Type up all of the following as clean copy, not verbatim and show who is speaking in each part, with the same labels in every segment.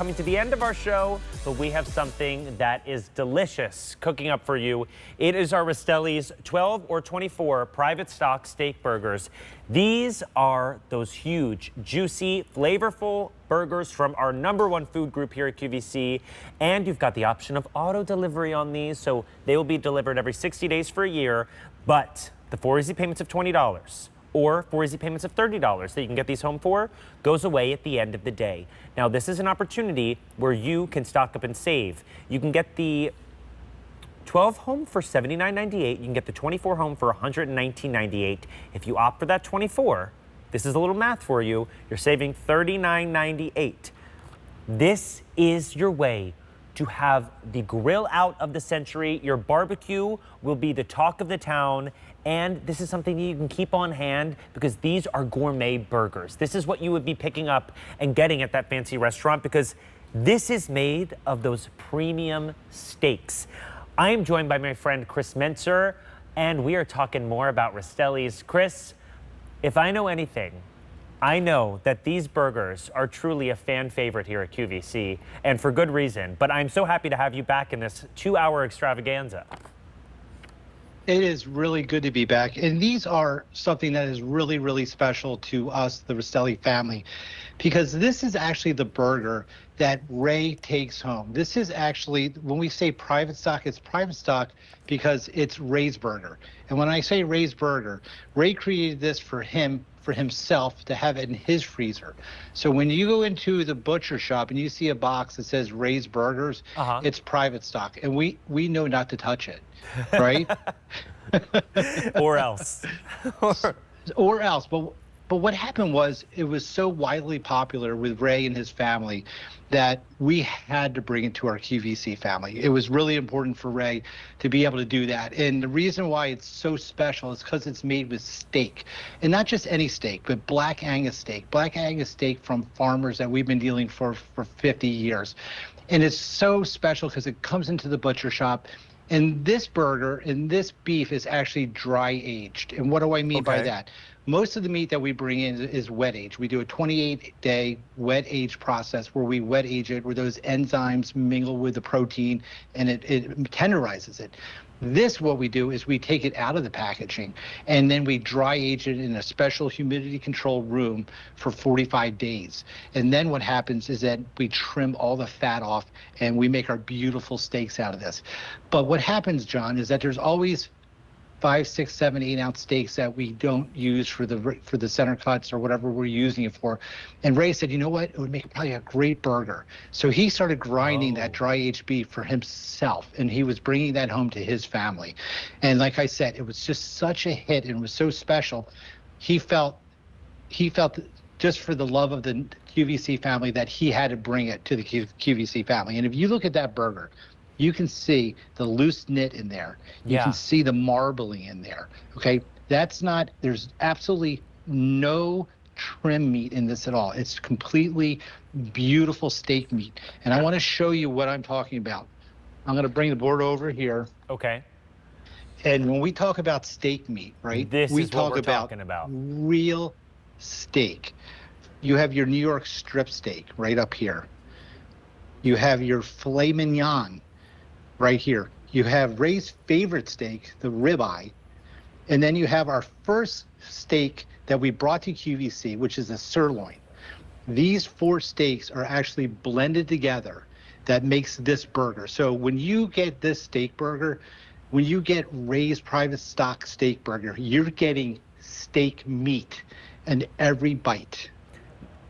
Speaker 1: coming to the end of our show, but we have something that is delicious cooking up for you. It is our Rastelli's 12 or 24 private stock steak burgers. These are those huge, juicy, flavorful burgers from our #1 food group here at QVC. And you've got the option of auto delivery on these, so they will be delivered every 60 days for a year. But the 4 easy payments of $20 or 4 easy payments of $30 that you can get these home for goes away at the end of the day. Now, this is an opportunity where you can stock up and save. You can get the 12 home for $79.98. You can get the 24 home for $119.98. If you opt for that 24, this is a little math for you, you're saving $39.98. This is your way to have the grill out of the century. Your barbecue will be the talk of the town. And this is something you can keep on hand because these are gourmet burgers. This is what you would be picking up and getting at that fancy restaurant because this is made of those premium steaks. I am joined by my friend Chris Mentzer, and we are talking more about Rastelli's. Chris, if I know anything, I know that these burgers are truly a fan favorite here at QVC, and for good reason. But I'm so happy to have you back in this 2-hour extravaganza.
Speaker 2: It is really good to be back. And these are something that is really, really special to us, the Rastelli family, because this is actually the burger that Ray takes home. This is actually, when we say private stock, it's private stock because it's Ray's burger. And when I say Ray's burger, Ray created this for himself to have it in his freezer. So when you go into the butcher shop and you see a box that says Ray's Burgers, it's private stock. And we know not to touch it, right?
Speaker 1: Or else.
Speaker 2: or else. But what happened was it was so widely popular with Ray and his family that we had to bring it to our QVC family. It was really important for Ray to be able to do that. And the reason why it's so special is because it's made with steak. And not just any steak, but Black Angus steak. Black Angus steak from farmers that we've been dealing for 50 years. And it's so special because it comes into the butcher shop. And this burger and this beef is actually dry aged. And what do I mean by that? Most of the meat that we bring in is wet aged. We do a 28-day wet age process where we wet age it, where those enzymes mingle with the protein and it tenderizes it. This, what we do is we take it out of the packaging and then we dry age it in a special humidity controlled room for 45 days. And then what happens is that we trim all the fat off and we make our beautiful steaks out of this. But what happens, John, is that there's always 5, 6, 7, 8 ounce steaks that we don't use for the center cuts or whatever we're using it for. And Ray said, you know what? It would make probably a great burger. So he started grinding that dry aged beef for himself, and he was bringing that home to his family. And like I said, it was just such a hit and it was so special. He felt just for the love of the QVC family that he had to bring it to the QVC family. And if you look at that burger, you can see the loose knit in there. You can see the marbling in there, okay? There's absolutely no trim meat in this at all. It's completely beautiful steak meat. And I want to show you what I'm talking about. I'm going to bring the board over here.
Speaker 1: Okay.
Speaker 2: And when we talk about steak meat, right?
Speaker 1: We talk about
Speaker 2: real steak. You have your New York strip steak right up here. You have your filet mignon right here. You have Ray's favorite steak, the ribeye, and then you have our first steak that we brought to QVC, which is a sirloin. These 4 steaks are actually blended together that makes this burger. So when you get this steak burger, when you get Ray's private stock steak burger, you're getting steak meat in every bite.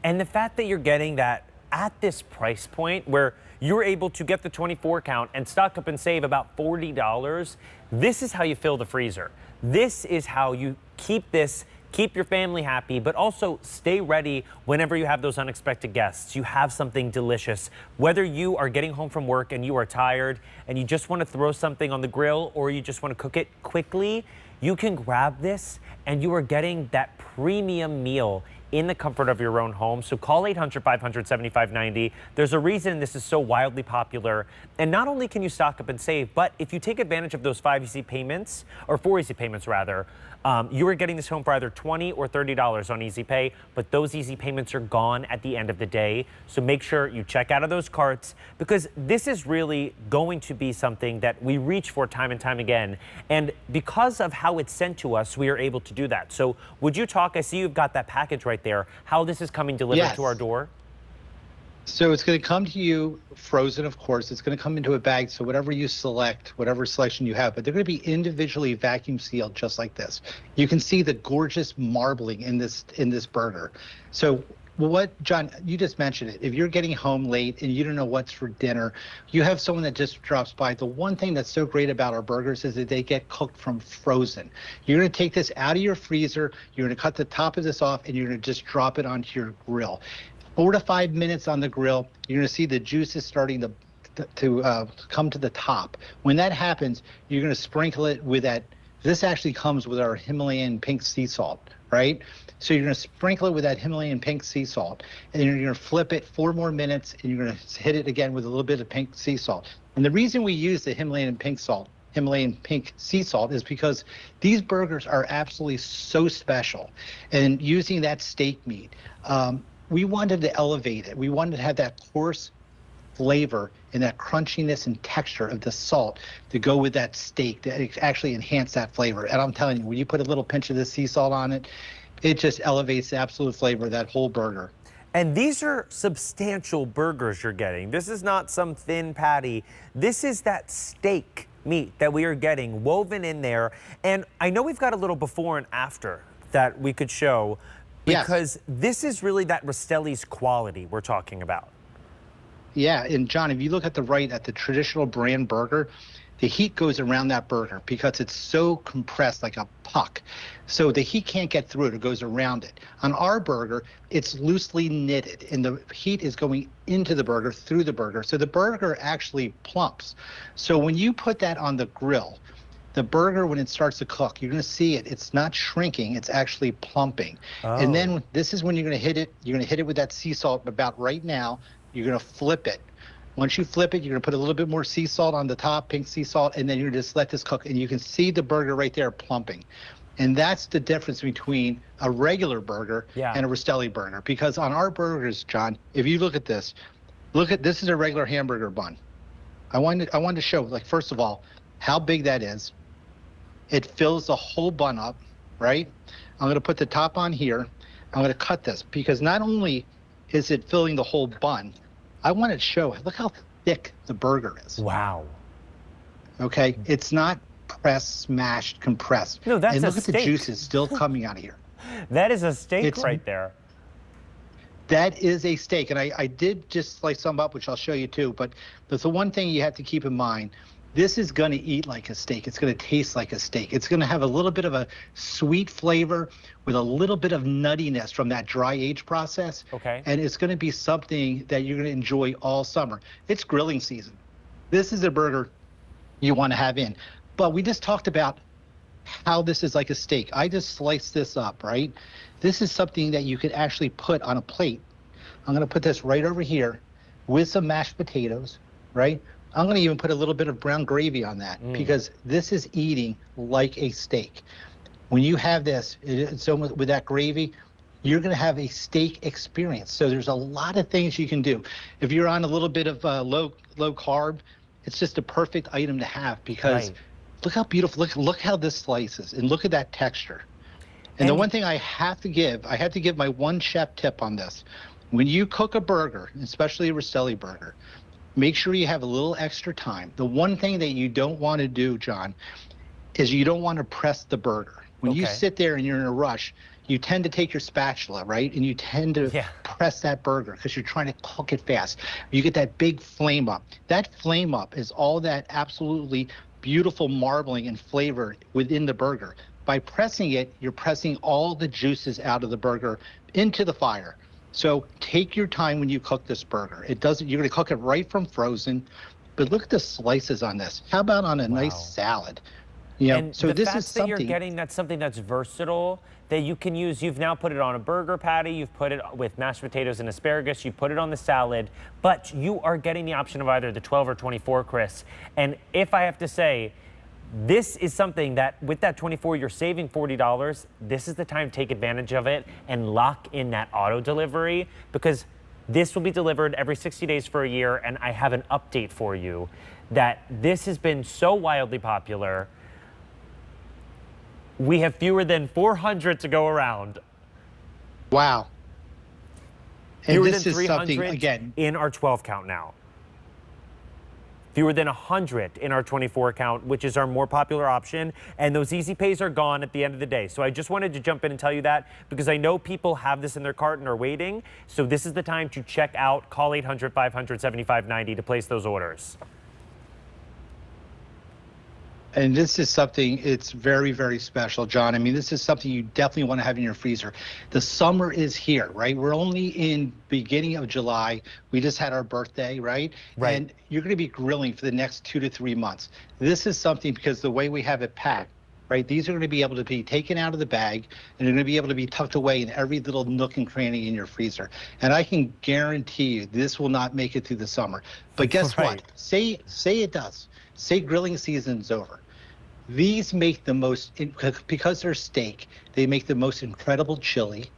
Speaker 1: And the fact that you're getting that at this price point where you're able to get the 24 count and stock up and save about $40, this is how you fill the freezer. This is how you keep your family happy, but also stay ready whenever you have those unexpected guests. You have something delicious. Whether you are getting home from work and you are tired and you just want to throw something on the grill or you just want to cook it quickly, you can grab this and you are getting that premium meal in the comfort of your own home. So call 800-500-7590. There's a reason this is so wildly popular. And not only can you stock up and save, but if you take advantage of those 5 easy payments, or 4 easy payments rather, you are getting this home for either $20 or $30 on Easy Pay, but those easy payments are gone at the end of the day. So make sure you check out of those carts, because this is really going to be something that we reach for time and time again. And because of how it's sent to us, we are able to do that. So would you talk, I see you've got that package right there, how this is coming delivered to our door?
Speaker 2: So it's going to come to you frozen, of course. It's going to come into a bag. So whatever you select, whatever selection you have, but they're going to be individually vacuum sealed just like this. You can see the gorgeous marbling in this burger. So what, John, you just mentioned it. If you're getting home late and you don't know what's for dinner, you have someone that just drops by. The one thing that's so great about our burgers is that they get cooked from frozen. You're going to take this out of your freezer. You're going to cut the top of this off and you're going to just drop it onto your grill. 4 to 5 minutes on the grill, you're going to see the juices starting to come to the top. When that happens, you're going to sprinkle it with that. This actually comes with our Himalayan pink sea salt, right? So you're going to sprinkle it with that Himalayan pink sea salt, and you're going to flip it 4 more minutes, and you're going to hit it again with a little bit of pink sea salt. And the reason we use the Himalayan pink sea salt is because these burgers are absolutely so special. And using that steak meat, we wanted to elevate it. We wanted to have that coarse flavor and that crunchiness and texture of the salt to go with that steak, to actually enhance that flavor. And I'm telling you, when you put a little pinch of the sea salt on it, it just elevates the absolute flavor of that whole burger.
Speaker 1: And these are substantial burgers you're getting. This is not some thin patty. This is that steak meat that we are getting woven in there. And I know we've got a little before and after that we could show, because this is really that Rastelli's quality we're talking about.
Speaker 2: Yeah, and John, if you look at the right at the traditional brand burger, the heat goes around that burger because it's so compressed like a puck. So the heat can't get through it, it goes around it. On our burger, it's loosely knitted and the heat is going into the burger, through the burger. So the burger actually plumps. So when you put that on the grill, the burger, when it starts to cook, you're going to see it. It's not shrinking. It's actually plumping. Oh. And then this is when you're going to hit it. You're going to hit it with that sea salt about right now. You're going to flip it. Once you flip it, you're going to put a little bit more sea salt on the top, pink sea salt, and then you're going to just let this cook. And you can see the burger right there plumping. And that's the difference between a regular burger and a Rastelli burger. Because on our burgers, John, if you look at this is a regular hamburger bun. I wanted to show, like, first of all, how big that is. It fills the whole bun up, right? I'm going to put the top on here. I'm going to cut this because not only is it filling the whole bun, I want to show, look how thick the burger is.
Speaker 1: Wow.
Speaker 2: Okay, it's not pressed, smashed, compressed.
Speaker 1: No, that's a steak.
Speaker 2: And look at the juices still coming out of here.
Speaker 1: That is a steak right there.
Speaker 2: That is a steak, and I did just slice some up, which I'll show you too, but there's the one thing you have to keep in mind. This is going to eat like a steak. It's going to taste like a steak. It's going to have a little bit of a sweet flavor with a little bit of nuttiness from that dry age process.
Speaker 1: Okay.
Speaker 2: And it's going to be something that you're going to enjoy all summer. It's grilling season. This is a burger you want to have in. But we just talked about how this is like a steak. I just sliced this up, right? This is something that you could actually put on a plate. I'm going to put this right over here with some mashed potatoes, right? I'm going to even put a little bit of brown gravy on that because this is eating like a steak. When you have this, so with that gravy, you're going to have a steak experience. So there's a lot of things you can do. If you're on a little bit of low carb, it's just a perfect item to have because look how beautiful, look how this slices and look at that texture. And the one thing I have to give my one chef tip on this. When you cook a burger, especially a Rastelli burger, make sure you have a little extra time. The one thing that you don't want to do, John, is you don't want to press the burger. When you sit there and you're in a rush, you tend to take your spatula, right? And you tend to press that burger because you're trying to cook it fast. You get that big flame up. That flame up is all that absolutely beautiful marbling and flavor within the burger. By pressing it, you're pressing all the juices out of the burger into the fire. So take your time when you cook this burger. You're going to cook it right from frozen, but look at the slices on this. How about on a nice salad?
Speaker 1: And
Speaker 2: so
Speaker 1: the
Speaker 2: this
Speaker 1: fact
Speaker 2: is
Speaker 1: that you're
Speaker 2: something.
Speaker 1: getting that's something that's versatile that you can use. You've now put it on a burger patty. You've put it with mashed potatoes and asparagus. You put it on the salad, but you are getting the option of either the 12 or 24, Chris. And if I have to say, this is something that with that 24, you're saving $40. This is the time to take advantage of it and lock in that auto delivery, because this will be delivered every 60 days for a year. And I have an update for you that this has been so wildly popular. We have fewer than 400 to go around.
Speaker 2: Wow. And
Speaker 1: Fewer
Speaker 2: this
Speaker 1: than
Speaker 2: is
Speaker 1: 300
Speaker 2: something, again,
Speaker 1: in our 12 count now. Fewer than 100 in our 24 count, which is our more popular option. And those easy pays are gone at the end of the day. So I just wanted to jump in and tell you that, because I know people have this in their cart and are waiting. So this is the time to check out. Call 800-500-7590 to place those orders.
Speaker 2: and this is something, it's very, very special, John. I mean, this is something you definitely want to have in your freezer. The summer is here, right? We're only in beginning of July. We just had our birthday, right?
Speaker 1: Right.
Speaker 2: And you're going to be grilling for the next 2 to 3 months. This is something, because the way we have it packed, right? These are going to be able to be taken out of the bag, and they're going to be able to be tucked away in every little nook and cranny in your freezer. And I can guarantee you this will not make it through the summer. But guess
Speaker 1: Right.
Speaker 2: what? Say it does. Say grilling season's over. These make the most, because they're steak, they make the most incredible chili.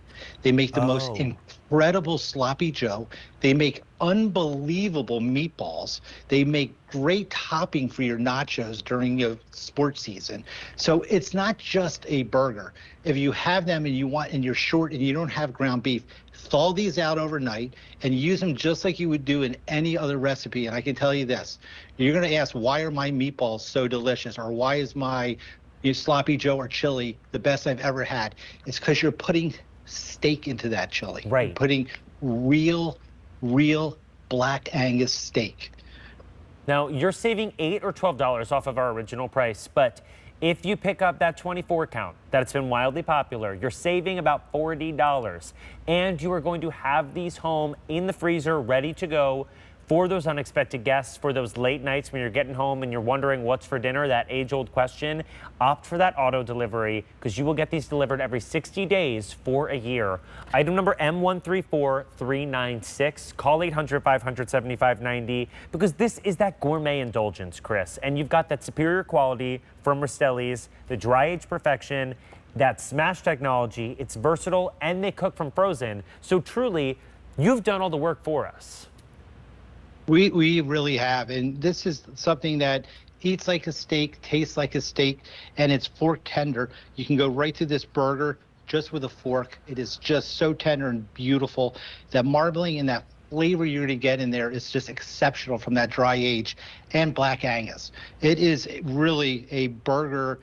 Speaker 2: They make the most
Speaker 1: Oh.
Speaker 2: incredible sloppy joe. They make unbelievable meatballs. They make great topping for your nachos during your sports season. So it's not just a burger. If you have them and you're short and you don't have ground beef, thaw these out overnight and use them just like you would do in any other recipe. And I can tell you this, you're going to ask, why are my meatballs so delicious? Or why is my sloppy joe or chili the best I've ever had? It's because you're putting steak into that chili.
Speaker 1: Right.
Speaker 2: You're putting real black Angus steak.
Speaker 1: Now, you're saving $8 or $12 off of our original price, but if you pick up that 24 count that's been wildly popular, you're saving about $40. And you are going to have these home in the freezer ready to go for those unexpected guests, for those late nights when you're getting home and you're wondering what's for dinner, that age-old question. Opt for that auto delivery, because you will get these delivered every 60 days for a year. Item number M134396. Call 800-500-7590, because this is that gourmet indulgence, Chris. And you've got that superior quality from Rastelli's, the dry age perfection, that smash technology. It's versatile, and they cook from frozen. So truly, you've done all the work for us.
Speaker 2: We really have, and this is something that eats like a steak, tastes like a steak, and it's fork tender. You can go right through this burger just with a fork. It is just so tender and beautiful. That marbling and that flavor you're going to get in there is just exceptional from that dry age and black Angus. It is really a burger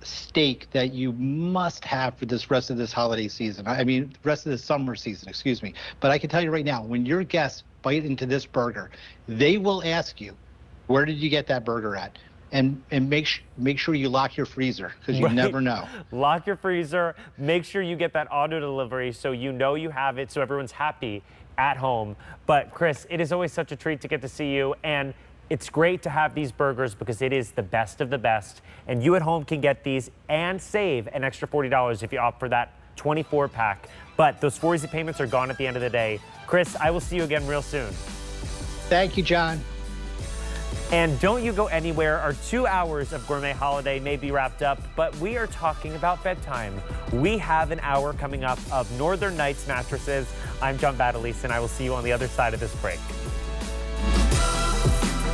Speaker 2: steak that you must have for this rest of this holiday season. I mean, rest of the summer season, excuse me. But I can tell you right now, when your guests bite into this burger, they will ask you, where did you get that burger at? And make sure you lock your freezer, because you never know.
Speaker 1: Lock your freezer. Make sure you get that auto delivery so you know you have it, so everyone's happy at home. But Chris, it is always such a treat to get to see you, and it's great to have these burgers because it is the best of the best. And you at home can get these and save an extra $40 if you opt for that 24 pack. But those 4 easy payments are gone at the end of the day. Chris, I will see you again real soon.
Speaker 2: Thank you, John.
Speaker 1: And don't you go anywhere. Our 2 hours of Gourmet Holiday may be wrapped up, but we are talking about bedtime. We have an hour coming up of Northern Nights mattresses. I'm John Badalise, and I will see you on the other side of this break.